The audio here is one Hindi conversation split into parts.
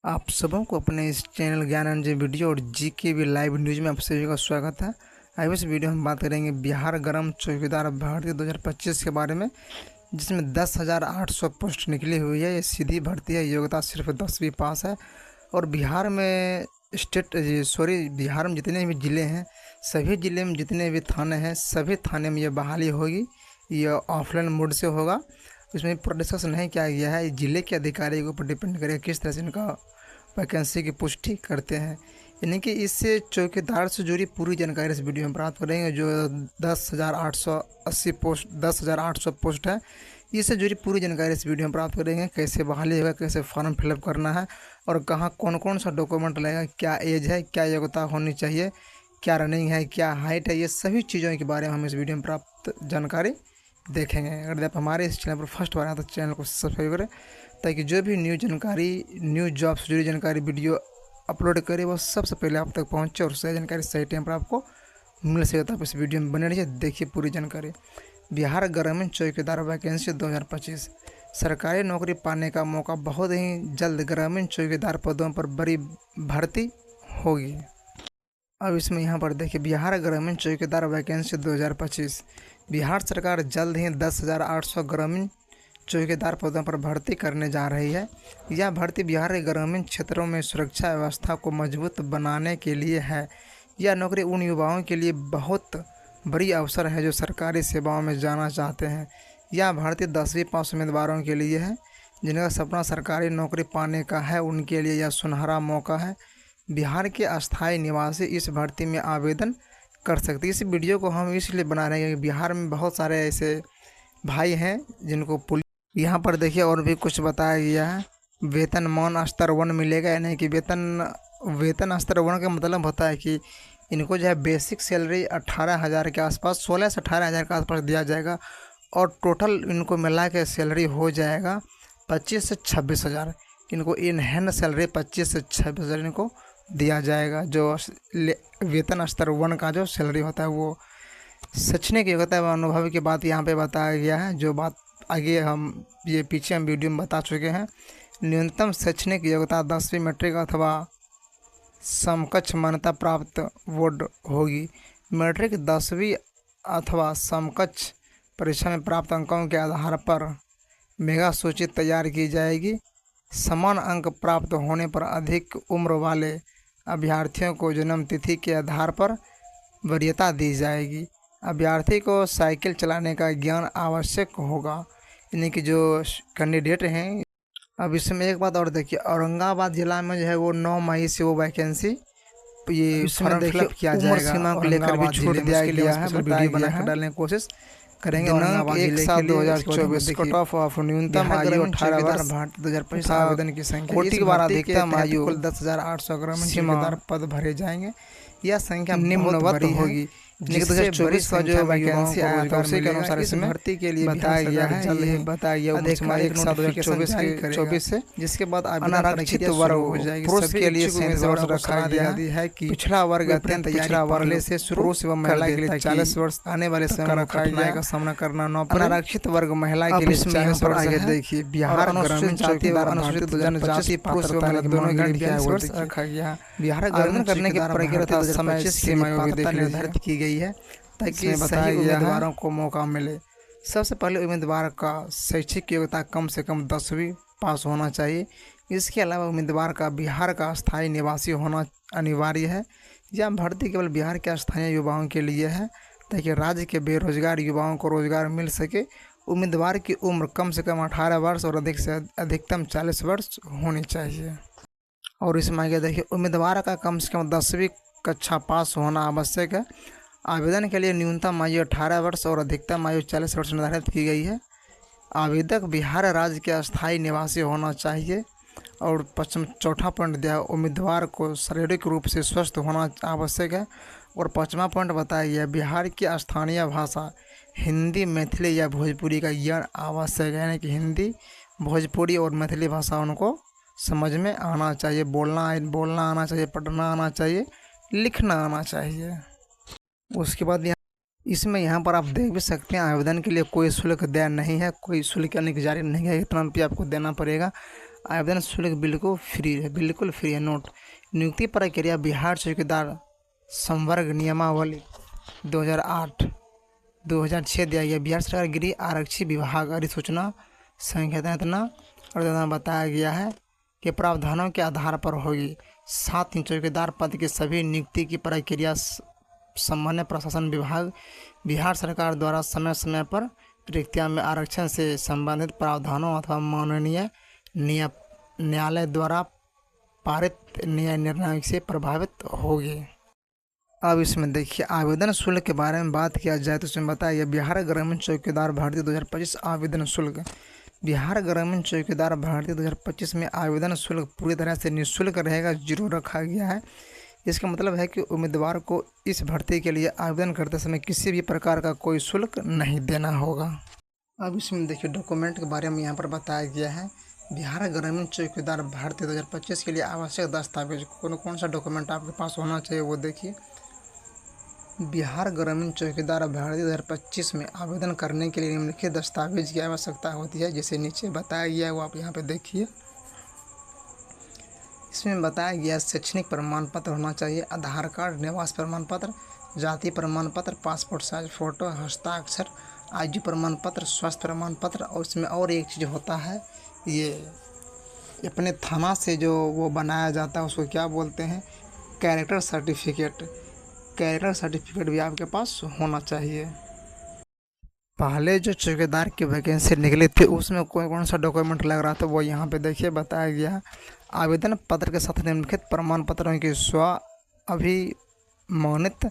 आप सबों को अपने इस चैनल ज्ञान अंजन वीडियो और जीके भी लाइव न्यूज में आप सभी का स्वागत है। आज इस वीडियो में बात करेंगे बिहार गरम चौकीदार भर्ती 2025 के बारे में, जिसमें 10,800 पोस्ट निकली हुई है। ये सीधी भर्ती है, योग्यता सिर्फ 10वीं पास है। और बिहार में बिहार में जितने भी ज़िले हैं, सभी ज़िले में जितने भी थाने हैं, सभी थाने में ये बहाली होगी। ये ऑफलाइन मोड से होगा। इसमें पूरा डिस्कस नहीं किया गया है। ज़िले के अधिकारी के ऊपर डिपेंड करेगा किस तरह से इनका वैकेंसी की पुष्टि करते हैं। यानी कि इससे चौकीदार से जुड़ी पूरी जानकारी इस वीडियो में प्राप्त करेंगे। जो 10,800 पोस्ट है, इससे जुड़ी पूरी जानकारी इस वीडियो में प्राप्त करेंगे। कैसे बहाली होगा, कैसे फॉर्म फिलअप करना है और कहाँ कौन कौन सा डॉक्यूमेंट लगेगा, क्या एज है, क्या योग्यता होनी चाहिए, क्या रनिंग है, क्या हाइट है, ये सभी चीज़ों के बारे में हम इस वीडियो में प्राप्त जानकारी देखेंगे। अगर आप हमारे इस चैनल पर फर्स्ट बार आए तो चैनल को सब्सक्राइब करें, ताकि जो भी न्यू जानकारी, न्यू जॉब से जुड़ी जानकारी वीडियो अपलोड करें वो सबसे पहले आप तक पहुंचे और सही जानकारी सही टाइम पर आपको मिल सके। तो आप इस वीडियो में बने रहिए, देखिए पूरी जानकारी। बिहार ग्रामीण चौकीदार वैकेंसी 2025। सरकारी नौकरी पाने का मौका बहुत ही जल्द। ग्रामीण चौकीदार पदों पर बड़ी भर्ती होगी। अब इसमें यहाँ पर देखिए, बिहार ग्रामीण चौकीदार वैकेंसी 2025। बिहार सरकार जल्द ही 10,800 ग्रामीण चौकीदार पदों पर भर्ती करने जा रही है। यह भर्ती बिहार के ग्रामीण क्षेत्रों में सुरक्षा व्यवस्था को मजबूत बनाने के लिए है। यह नौकरी उन युवाओं के लिए बहुत बड़ी अवसर है जो सरकारी सेवाओं में जाना चाहते हैं। यह भर्ती 10वीं पास उम्मीदवारों के लिए है। जिनका सपना सरकारी नौकरी पाने का है, उनके लिए यह सुनहरा मौका है। बिहार के अस्थायी निवासी इस भर्ती में आवेदन कर सकते हैं। इस वीडियो को हम इसलिए बना रहे हैं क्योंकि बिहार में बहुत सारे ऐसे भाई हैं जिनको पुलिस, यहाँ पर देखिए और भी कुछ बताया गया है। वेतनमान स्तर 1 मिलेगा, यानी कि वेतन स्तर 1 का मतलब होता है कि इनको जो है बेसिक सैलरी 18,000 के आसपास, 16 से 18,000 के आसपास दिया जाएगा। और टोटल इनको मिला के सैलरी हो जाएगा 25 से 26,000। इनको इन हैंड सैलरी 25 से 26,000 इनको दिया जाएगा। जो वेतन स्तर 1 का जो सैलरी होता है वो शैक्षणिक योग्यता एवं अनुभव की बात यहाँ पे बताया गया है। जो बात आगे पीछे हम वीडियो में बता चुके हैं। न्यूनतम शैक्षणिक योग्यता 10वीं मैट्रिक अथवा समकक्ष मान्यता प्राप्त बोर्ड होगी। मैट्रिक 10वीं अथवा समकक्ष परीक्षा में प्राप्त अंकों के आधार पर मेगा सूची तैयार की जाएगी। समान अंक प्राप्त होने पर अधिक उम्र वाले अभ्यर्थियों को जन्म तिथि के आधार पर वरीयता दी जाएगी। अभ्यर्थी को साइकिल चलाने का ज्ञान आवश्यक होगा, यानी कि जो कैंडिडेट हैं। अब इसमें एक बात और देखिए, औरंगाबाद जिला में जो है वो 9 मई से वो वैकेंसी ये फॉर्म फिलअप किया जाएगा। सीमा को लेकर भी छूट दिया गया है, वीडियो बनाकर डालने की कोशिश करेंगे। दिनांक 1/7/2024। कट ऑफ न्यूनतम आयु 18 वर्ष। 2025 आवेदन की संख्या कोटि के बाद अधिकतम आयु 10,800 ग्रामीण चौकीदार पद भरे जाएंगे। यह संख्या निम्नवत होगी। 2024 का जो वैकेंसी आया था उसी के अनुसार इस भर्ती के लिए बताया गया है। से जिसके बाद अनारक्षित वर्ग हो जाएगी। पुरुष के लिए रखा गया है कि पिछड़ा वर्ग अत्यंत पिछड़ा वर्ग से पुरुष एवं महिला के लिए 40 वर्ष आने वाले समय का सामना करना न पड़े। अनारक्षित वर्ग महिला के लिए 40 वर्ष आगे देखिए। बिहार ग्रामीण चौकीदार अनुसूचित जनजाति पुरुष एवं महिला दोनों के लिए 40 वर्ष रखा गया। बिहार ग्रामीण करने की प्रक्रिया समय सीमा निर्धारित की गई है ताकि सही उम्मीदवारों को मौका मिले। सबसे पहले उम्मीदवार का शैक्षिक योग्यता कम से कम 10वीं पास होना चाहिए। इसके अलावा उम्मीदवार का बिहार का स्थायी निवासी होना अनिवार्य है। यह भर्ती केवल बिहार के स्थानीय युवाओं के लिए है ताकि राज्य के बेरोजगार युवाओं को रोजगार मिल सके। उम्मीदवार की उम्र कम से कम 18 वर्ष और अधिक से अधिकतम 40 वर्ष होनी चाहिए। और इसमें आगे देखिए, उम्मीदवार का कम से कम 10वीं कक्षा पास होना आवश्यक है। आवेदन के लिए न्यूनतम आयु 18 वर्ष और अधिकतम आयु 40 वर्ष निर्धारित की गई है। आवेदक बिहार राज्य के अस्थायी निवासी होना चाहिए। और चौथा पॉइंट दिया, उम्मीदवार को शारीरिक रूप से स्वस्थ होना आवश्यक है। और 5वां पॉइंट बताया गया, बिहार की स्थानीय भाषा हिंदी, मैथिली या भोजपुरी का ज्ञान आवश्यक है। यानी कि हिंदी, भोजपुरी और मैथिली भाषा उनको समझ में आना चाहिए, बोलना आना चाहिए, पढ़ना आना चाहिए, लिखना आना चाहिए। उसके बाद इसमें यहाँ पर आप देख भी सकते हैं, आवेदन के लिए कोई शुल्क देय नहीं है, कोई शुल्क यानी कि जारी नहीं है। इतना रुपया आपको देना पड़ेगा। आवेदन शुल्क बिल्कुल फ्री है। नोट, नियुक्ति प्रक्रिया बिहार चौकीदार संवर्ग नियमावली 2008 2006 दिया गया। बिहार सरकार गृह आरक्षी विभाग अधिसूचना संख्या इतना और बताया गया है कि प्रावधानों के आधार पर होगी। 7 चौकीदार पद की सभी नियुक्ति की प्रक्रिया सामान्य प्रशासन विभाग बिहार सरकार द्वारा समय समय पर रिक्तियों में आरक्षण से संबंधित प्रावधानों अथवा माननीय न्यायालय द्वारा पारित न्याय निर्णय से प्रभावित होगी। अब इसमें देखिए आवेदन शुल्क के बारे में बात किया जाए तो इसमें बताया गया बिहार ग्रामीण चौकीदार भर्ती 2025 आवेदन शुल्क। बिहार ग्रामीण चौकीदार भर्ती 2025 में आवेदन शुल्क पूरी तरह से निःशुल्क रहेगा, जीरो रखा गया है। इसका मतलब है कि उम्मीदवार को इस भर्ती के लिए आवेदन करते समय किसी भी प्रकार का कोई शुल्क नहीं देना होगा। अब इसमें देखिए डॉक्यूमेंट के बारे में यहाँ पर बताया गया है। बिहार ग्रामीण चौकीदार भर्ती 2025 के लिए आवश्यक दस्तावेज कौन कौन सा डॉक्यूमेंट आपके पास होना चाहिए वो देखिए। बिहार ग्रामीण चौकीदार भर्ती 2025 में आवेदन करने के लिए निम्नलिखित दस्तावेज की आवश्यकता होती है, जैसे नीचे बताया गया है वो आप यहाँ पे देखिए। इसमें बताया गया शैक्षणिक प्रमाण पत्र होना चाहिए, आधार कार्ड, निवास प्रमाण पत्र, जाति प्रमाण पत्र, पासपोर्ट साइज फ़ोटो, हस्ताक्षर, आयु प्रमाण पत्र, स्वास्थ्य प्रमाण पत्र। और इसमें और एक चीज़ होता है, ये अपने थाना से जो वो बनाया जाता है उसको क्या बोलते हैं, कैरेक्टर सर्टिफिकेट। कैरेक्टर सर्टिफिकेट भी आपके पास होना चाहिए। पहले जो चौकीदार की वैकेंसी निकली थी उसमें कौन कौन सा डॉक्यूमेंट लग रहा था वो यहाँ पे देखिए बताया गया। आवेदन पत्र के साथ निम्नलिखित प्रमाण पत्रों की स्व अभिमानित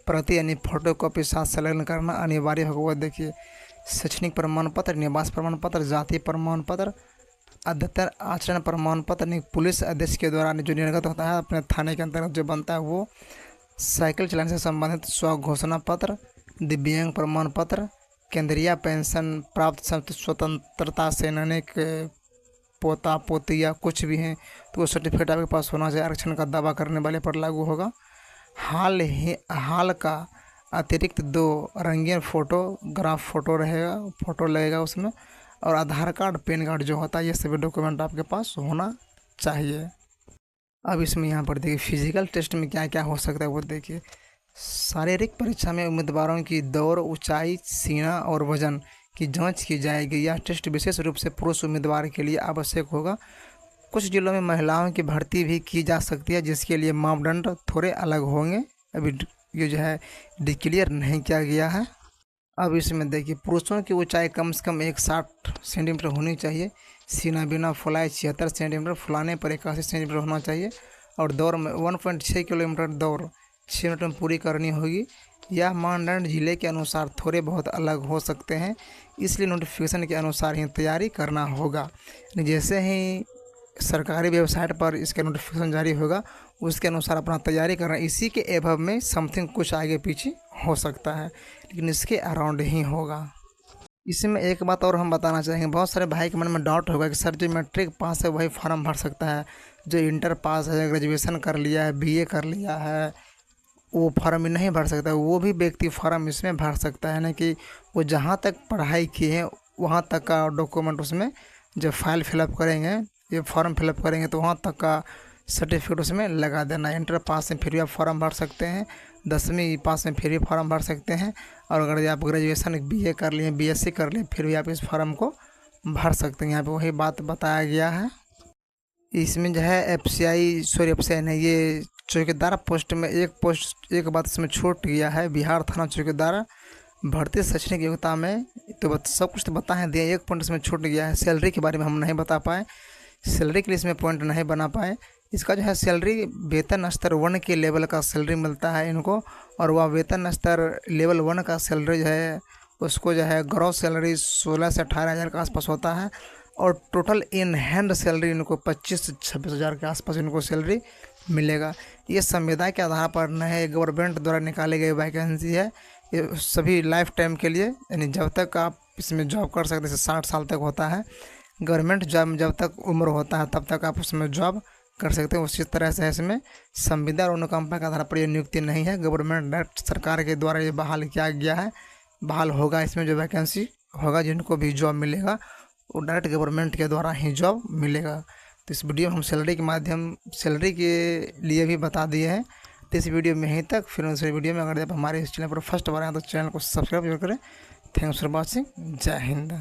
प्रति यानी फोटोकॉपी साथ संलग्न करना अनिवार्य होगा। वो देखिए शैक्षणिक प्रमाण पत्र, निवास प्रमाण पत्र, जाति प्रमाण पत्र, अद्यतन आचरण प्रमाण पत्र, पुलिस अध्यक्ष के द्वारा जो निर्गत होता है अपने थाने के अंतर्गत जो बनता है वो, साइकिल चलाने से संबंधित स्व घोषणा पत्र, दिव्यांग प्रमाण पत्र, केंद्रीय पेंशन प्राप्त स्वतंत्रता सेनानी के पोता पोती या कुछ भी हैं तो वो सर्टिफिकेट आपके पास होना चाहिए। आरक्षण का दावा करने वाले पर लागू होगा। हाल का अतिरिक्त 2 रंगीन फोटोग्राफ फोटो लगेगा उसमें, और आधार कार्ड, पैन कार्ड जो होता है ये सभी डॉक्यूमेंट आपके पास होना चाहिए। अब इसमें यहाँ पर देखिए फिजिकल टेस्ट में क्या क्या हो सकता है वो देखिए। शारीरिक परीक्षा में उम्मीदवारों की दौड़, ऊंचाई, सीना और वजन की जांच की जाएगी। यह टेस्ट विशेष रूप से पुरुष उम्मीदवार के लिए आवश्यक होगा। कुछ जिलों में महिलाओं की भर्ती भी की जा सकती है जिसके लिए मापदंड थोड़े अलग होंगे, अभी ये जो है डिक्लेयर नहीं किया गया है। अब इसमें देखिए पुरुषों की ऊंचाई कम से कम 160 सेंटीमीटर होनी चाहिए, सीना बिना फुलाए 76 सेंटीमीटर, फुलाने पर 81 सेंटीमीटर होना चाहिए, और दौड़ में 1.6 किलोमीटर दौड़ 6 मिनट में पूरी करनी होगी। यह मानदंड जिले के अनुसार थोड़े बहुत अलग हो सकते हैं, इसलिए नोटिफिकेशन के अनुसार ही तैयारी करना होगा। जैसे ही सरकारी वेबसाइट पर इसका नोटिफिकेशन जारी होगा उसके अनुसार अपना तैयारी करना। इसी के एभव में समथिंग कुछ आगे पीछे हो सकता है लेकिन इसके अराउंड ही होगा। इसमें एक बात और हम बताना चाहेंगे, बहुत सारे भाई के मन में डाउट होगा कि सर जो मैट्रिक पास है वही फॉर्म भर सकता है, जो इंटर पास है, ग्रेजुएशन कर लिया है, बीए कर लिया है, वो फॉर्म नहीं भर सकता। वो भी व्यक्ति फॉर्म इसमें भर सकता है ना, कि वो जहाँ तक पढ़ाई की है वहाँ तक का डॉक्यूमेंट उसमें जब फाइल फिलअप करेंगे, ये फॉर्म फिलअप करेंगे तो वहाँ तक का सर्टिफिकेट उसमें लगा देना है। इंटर पास में फिर भी आप फॉर्म भर सकते हैं, 10वीं पास में फिर भी फॉर्म भर सकते हैं, और अगर आप ग्रेजुएशन बीए कर लिए, बीएससी कर लिए, फिर भी आप इस फॉर्म को भर सकते हैं। यहाँ पे वही बात बताया गया है। इसमें जो है एफसीआई नहीं, ये चौकीदार पोस्ट में एक बात इसमें छूट गया है। बिहार थाना चौकीदार भर्ती शैक्षणिक योग्यता में तो सब कुछ तो बताएं दिया, एक पॉइंट इसमें छूट गया है। सैलरी के बारे में हम नहीं बता पाए, सैलरी के लिए इसमें पॉइंट नहीं बना पाए। इसका जो है सैलरी वेतन स्तर 1 के लेवल का सैलरी मिलता है इनको, और वह वेतन स्तर लेवल 1 का सैलरी जो है उसको जो है ग्रॉस सैलरी 16 से 18 हज़ार के आसपास होता है, और टोटल इन हैंड सैलरी इनको 25 से 26 हज़ार के आसपास इनको सैलरी मिलेगा। ये संविदा के आधार पर नए गवर्नमेंट द्वारा निकाली गई वैकेंसी है। ये सभी लाइफ टाइम के लिए, यानी जब तक आप इसमें जॉब कर सकते हैं, 60 साल तक होता है गवर्नमेंट जॉब में, जब तक उम्र होता है तब तक आप उसमें जॉब कर सकते हैं। उसी तरह से इसमें संविदा और अनुकंपा के आधार पर ये नियुक्ति नहीं है, गवर्नमेंट डायरेक्ट सरकार के द्वारा ये बहाल किया गया है। बहाल होगा इसमें जो वैकेंसी होगा, जिनको भी जॉब मिलेगा वो डायरेक्ट गवर्नमेंट के द्वारा ही जॉब मिलेगा। तो इस वीडियो में हम सैलरी के लिए भी बता दिए हैं। तो इस वीडियो में यहीं तक, फिर उस वीडियो में अगर आप हमारे इस चैनल पर फर्स्ट बार आए तो चैनल को सब्सक्राइब जरूर करें। Thanks for watching. जय हिंद।